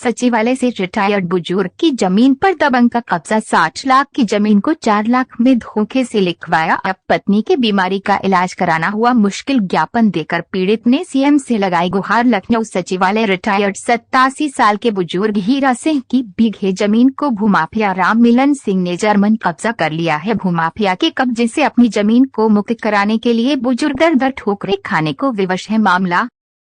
सचिवालय से रिटायर्ड बुजुर्ग की जमीन पर दबंग का कब्जा। 60 लाख की जमीन को 4 लाख में धोखे से लिखवाया। अब पत्नी की बीमारी का इलाज कराना हुआ मुश्किल। ज्ञापन देकर पीड़ित ने सीएम से लगाई गुहार। लखनऊ सचिवालय रिटायर्ड 87 साल के बुजुर्ग हीरा सिंह की बीघे जमीन को भूमाफिया राम मिलन सिंह ने जर्मन कब्जा कर लिया है। भूमाफिया के कब्जे से अपनी जमीन को मुक्त कराने के लिए बुजुर्ग दर ठोकरें खाने को विवश है। मामला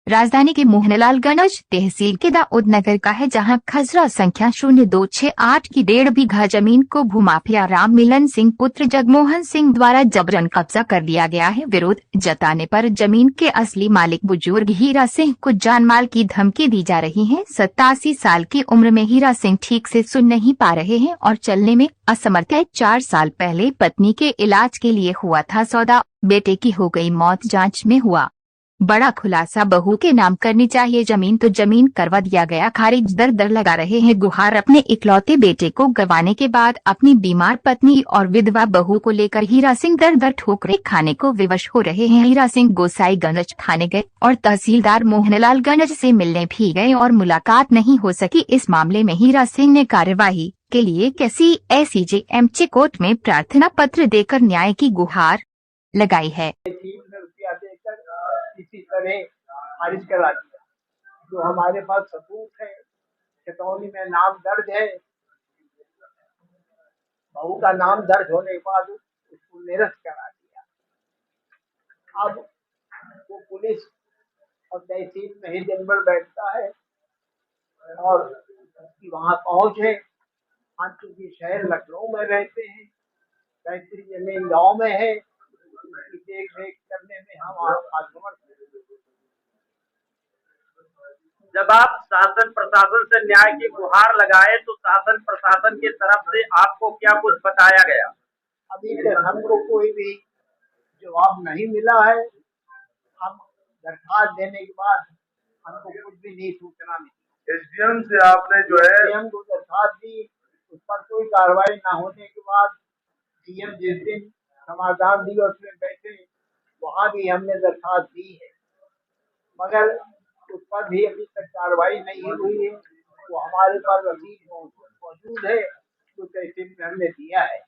राजधानी के मोहनलालगंज तहसील के दाऊद नगर का है, जहां खसरा संख्या 0268 की 1.5 बीघा जमीन को भूमाफिया राम मिलन सिंह पुत्र जगमोहन सिंह द्वारा जबरन कब्जा कर लिया गया है। विरोध जताने पर जमीन के असली मालिक बुजुर्ग हीरा सिंह को जानमाल की धमकी दी जा रही है। 87 साल की उम्र में हीरा सिंह ठीक से सुन नहीं पा रहे हैं और चलने में असमर्थ है। 4 साल पहले पत्नी के इलाज के लिए हुआ था सौदा, बेटे की हो गई मौत। जांच में हुआ बड़ा खुलासा, बहू के नाम करनी चाहिए जमीन तो जमीन करवा दिया गया खारिज। दर दर लगा रहे हैं गुहार। अपने इकलौते बेटे को गंवाने के बाद अपनी बीमार पत्नी और विधवा बहू को लेकर हीरा सिंह दर दर ठोकरें खाने को विवश हो रहे हैं। हीरा सिंह गोसाईगंज थाने गए और तहसीलदार मोहनलालगंज से मिलने भी गए और मुलाकात नहीं हो सकी। इस मामले में हीरा सिंह ने कार्यवाही के लिए कैसी SCJMC कोर्ट में प्रार्थना पत्र देकर न्याय की गुहार लगाई है। इसी तरह खारिज करा दिया। जो हमारे पास सबूत है, चेतावनी में नाम दर्ज है, बहू का नाम दर्ज होने के बाद उसको निरस्त करा दिया। अब वो पुलिस और तहसील में ही दिन भर बैठता है और उसकी वहां पहुंच है। हम चूंकि शहर लखनऊ में रहते हैं, पैतृक जमीन गाँव में है, उसकी देख रेख करने में हम आगमन। जब आप शासन प्रशासन से न्याय की गुहार लगाए तो शासन प्रशासन की तरफ से आपको क्या कुछ बताया गया? अभी तक हमको कोई भी जवाब नहीं मिला है। हम दरखास्त देने के बाद हमको कुछ भी नहीं सूचना मिली। SDM से आपने जो है SDM को दरखास्त दी, उस पर कोई कार्रवाई न होने के बाद CM जिस दिन समाधान दिवस में बैठे, वहाँ भी हमने दरखास्त दी है, मगर उस पर भी अभी तक कार्रवाई नहीं हुई है। वो हमारे पास रसीद मौजूद है, तो तहसील में हमने दिया है।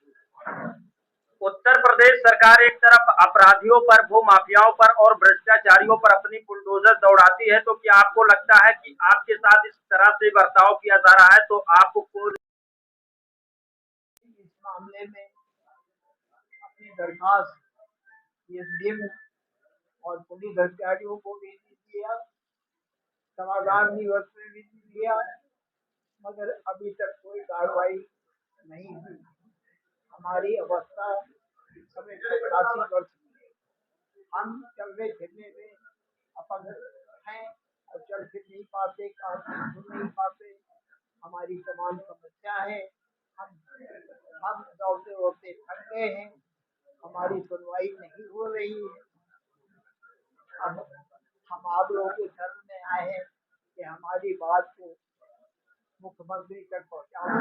उत्तर प्रदेश सरकार एक तरफ अपराधियों पर, भू माफियाओं पर और भ्रष्टाचारियों पर अपनी बुलडोजर दौड़ाती है, तो क्या आपको लगता है कि आपके साथ इस तरह से बर्ताव किया जा रहा है? तो आपको इस मामले में अपनी दरखास्त SDM और पुलिस अधिकारियों को भी दिया, समाधान दिवस में भी दिया, मगर अभी तक कोई कार्रवाई नहीं हुई। हमारी अवस्था इस समय 85 वर्ष की है। हम चलने फिरने में अपंग हैं और चल फिर नहीं पाते, काम सुन नहीं पाते। हमारी तमाम समस्या है। हम दौड़ते दौड़ते थक गए हैं। हमारी सुनवाई नहीं हो रही है। अब हम आप लोगों के शरण में आए हैं कि हमारी बात को मुख्यमंत्री तक पहुंचाने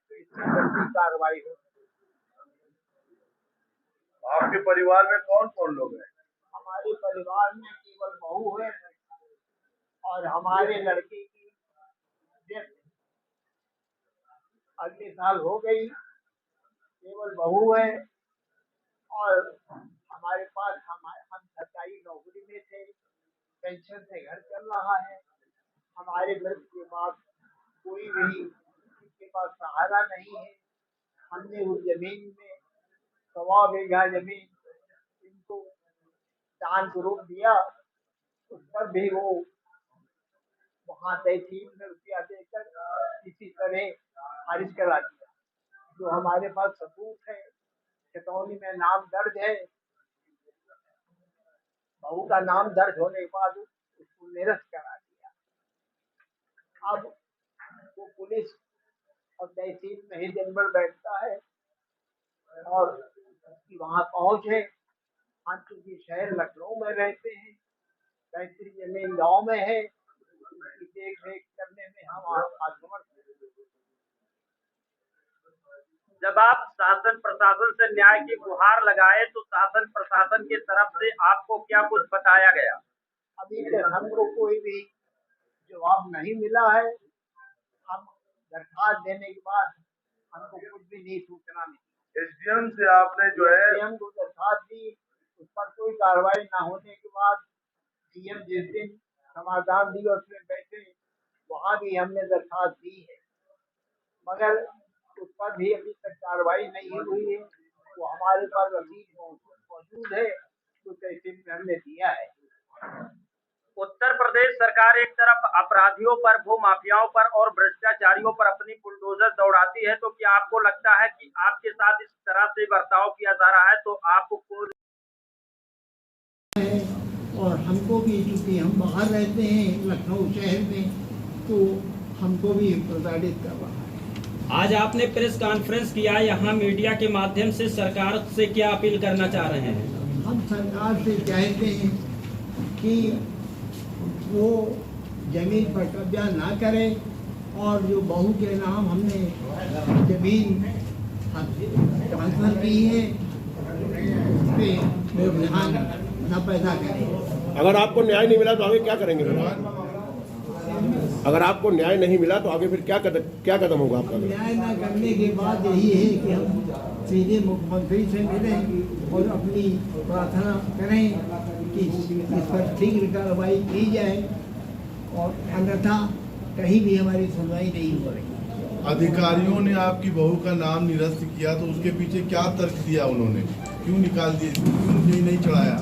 की कार्रवाई हो। आपके परिवार में कौन कौन लोग हैं? हमारे परिवार में केवल बहू है और हमारे लड़के की डेथ अगले साल हो गई। केवल बहू है और हमारे पास हम सरकारी नौकरी में थे, पेंशन से घर चल रहा है। हमारे मृत्यु के बाद कोई भी इसके पास सहारा नहीं है। हमने उस जमीन में 1.25 बीघा जमीन इनको दान स्वरूप दिया, उस पर भी वो वहाँ तहसील में रुपया देकर इसी तरह खारिज करा दिया। जो हमारे पास सबूत है, चेतावनी में नाम दर्ज है, बहू का नाम दर्ज होने के बाद उसको निरस्त करा दिया। अब वो पुलिस और तहसील में ही दिन भर बैठता है और उसकी वहाँ पहुंच है। हम चूंकि शहर लखनऊ में रहते हैं, पैतृक जमीन गाँव में है, उसकी देख रेख करने में हम आगमन। जब आप शासन प्रशासन से न्याय की गुहार लगाए तो शासन प्रशासन की तरफ से आपको क्या कुछ बताया गया? अभी तक हमको कोई भी जवाब नहीं मिला है। दरखास्त देने के बाद हमको कुछ भी नहीं सूचना मिली। एसडीएम से आपने जो है डीएम को दरखास्त दी, उस पर कोई कार्रवाई न होने के बाद डीएम जिस दिन समाधान दिवस में बैठे वहाँ भी हमने दरखास्त दी है, मगर उस पर भी अभी तक कार्रवाई नहीं हुई है। वो हमारे पास रसीद मौजूद है तो तहसील में हमने दिया है। उत्तर प्रदेश सरकार एक तरफ अपराधियों पर, भूमाफियाओं पर और भ्रष्टाचारियों पर अपनी बुलडोजर दौड़ाती है, तो क्या आपको लगता है कि आपके साथ इस तरह से बर्ताव किया जा रहा है तो आपको कौन और हमको भी, क्योंकि हम बाहर रहते हैं लखनऊ शहर में, तो हमको भी प्रताड़ित कर रहा है। आज आपने प्रेस कॉन्फ्रेंस किया, यहाँ मीडिया के माध्यम से सरकार से क्या अपील करना चाह रहे हैं? हम सरकार से चाहते हैं कि वो जमीन पर कब्जा ना करे और जो बहू के नाम हमने जमीन ट्रांसफर की है उस पर ध्यान न पैदा करें। अगर आपको न्याय नहीं मिला तो आगे क्या करेंगे? अगर आपको न्याय नहीं मिला तो आगे फिर क्या कदम होगा आपका? न्याय न करने के बाद यही है कि हम सीधे मुख्यमंत्री से मिलें और अपनी प्रार्थना करें कि इस पर शीघ्र कार्रवाई की जाए और अन्यथा कहीं भी हमारी सुनवाई नहीं हो रही। अधिकारियों ने आपकी बहू का नाम निरस्त किया तो उसके पीछे क्या तर्क दिया उन्होंने? क्यों निकाल दिए? क्यों नहीं चढ़ाया?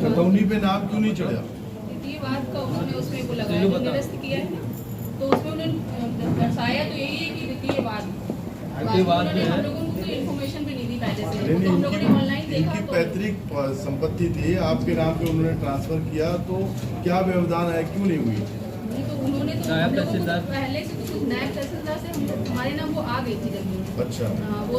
खतौनी पे नाम क्यों नहीं चढ़ाया? द्वितीय बात का उन्होंने उसमें को लगाया, जो निरस्त किया है ना, तो उसमें उन्होंने दर्शाया तो यही है कि द्वितीय बात उन्होंने हम लोगों को इन्फॉर्मेशन भी नहीं दी पहले से, तो हम लोगों ने ऑनलाइन देखा। इनकी पैतृक संपत्ति थी, आपके नाम पे उन्होंने ट्रांसफर किया, तो क्या व्यवधान है, क्यों नहीं हुई? तो उन्होंने तो हम लोगों को पहले से तो नायब तहसीलदार से हमारे नाम वो आ गई थी जमीन। अच्छा। वो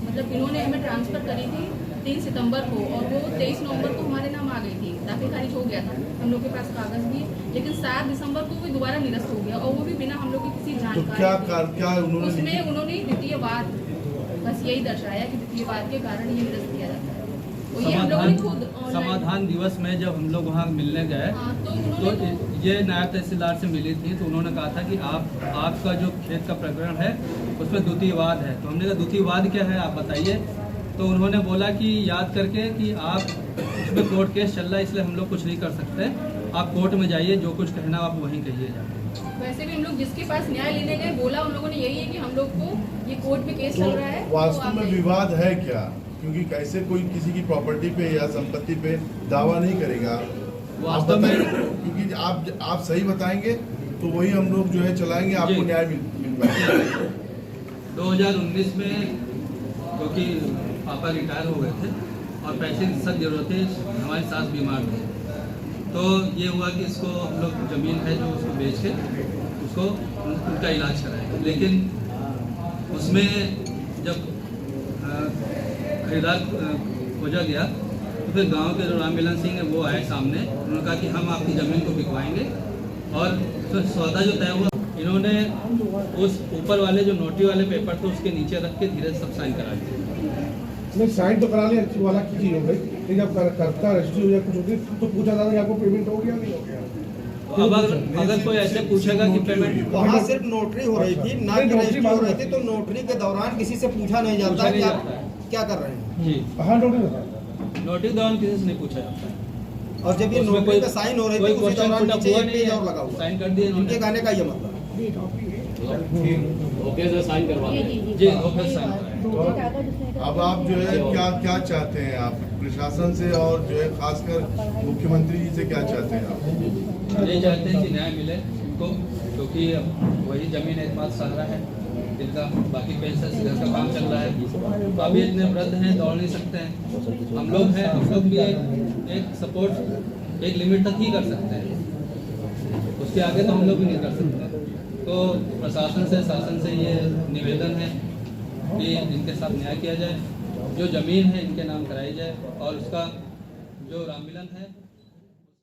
मतलब इन्होंने हमें ट्रांसफर करी थी 3 सितंबर को और वो 23 नवंबर को हमारे नाम आ गई थी, दाखिल खारिज हो गया था, हम लोग के पास कागज भी, लेकिन 7 दिसंबर को भी दोबारा निरस्त हो गया और वो भी बिना हम लोग की किसी जानकारी। क्या उन्होंने उसमें उन्होंने द्वितीय वाद बस यही दर्शाया कि द्वितीय वाद के कारण ये निरस्त किया जाता है। समाधान दिवस में जब हम लोग वहाँ मिलने गए तो ये नायब तहसीलदार से मिली थी, तो उन्होंने कहा था कि आपका जो खेत का प्रकरण है उसमें द्वितीयवाद है। तो हमने कहा द्वितीयवाद क्या है आप बताइए। तो उन्होंने बोला कि याद करके कि आप उसमें कोर्ट केस चल रहा है इसलिए हम लोग कुछ नहीं कर सकते, आप कोर्ट में जाइए, जो कुछ कहना आप वहीं कहिए जाए। वैसे भी हम लोग जिसके पास न्याय लेने गए बोला उन लोगों ने यही है कि हम लोग को ये कोर्ट में केस चल रहा है। वास्तव में विवाद है क्या? क्योंकि कैसे कोई किसी की प्रॉपर्टी पे या संपत्ति पे दावा नहीं करेगा। वास्तव में क्योंकि आप सही बताएंगे तो वही हम लोग जो है चलाएंगे, आपको न्याय मिल पाएगा। 2019 में क्योंकि पापा रिटायर हो गए थे और पैसे की सख्त जरूरत थी, हमारी सास बीमार थी, तो ये हुआ कि इसको हम लोग ज़मीन है जो उसको बेच के उसको उनका इलाज कराएंगे। लेकिन उसमें जब खरीदार खोजा गया तो फिर गांव के जो राम मिलन सिंह है वो आए सामने, उन्होंने कहा कि हम आपकी ज़मीन को बिकवाएंगे और फिर सौदा जो तय हुआ इन्होंने उस ऊपर वाले जो नोटी वाले पेपर थे उसके नीचे रख के धीरे सब साइन करा दिए। नहीं, साइन तो करा लिया, अच्छी वाला की चीज़ हो गई, लेकिन जब करता रजिस्ट्री हो या कुछ होती तो पूछा था कि आपको पेमेंट हो गया नहीं हो गया। तो अगर कोई ऐसे पूछेगा कि पेमेंट, वहाँ सिर्फ नोटरी हो रही थी, ना कि रजिस्ट्री हो रही थी, तो नोटरी के दौरान किसी से पूछा नहीं जाता कि आप क्या कर रहे हैं। जी हाँ, नोटिस के दौरान किसी से नहीं पूछा जाता। और जब ये नोटरी पे साइन हो रही थी उसी दौरान नीचे एक पेज और लगा हुआ, साइन कर दिए उनके कहने का ये मतलब। ओके सर, साइन करवा जी, ओके साइन। अब आप जो है क्या चाहते हैं आप प्रशासन से, और जो है खासकर मुख्यमंत्री जी से क्या चाहते हैं आप? ये चाहते हैं कि न्याय मिले उनको, क्योंकि वही जमीन एतमाद सहारा है जिनका, बाकी पेंशन घर का काम चल रहा है। तो अभी इतने वृद्ध हैं, दौड़ नहीं सकते हैं, हम लोग हैं, हम लोग भी एक सपोर्ट एक लिमिट तक ही कर सकते हैं, उसके आगे तो हम लोग भी नहीं कर सकते। तो प्रशासन से, शासन से ये निवेदन है कि इनके साथ न्याय किया जाए, जो ज़मीन है इनके नाम कराई जाए और उसका जो राममिलन है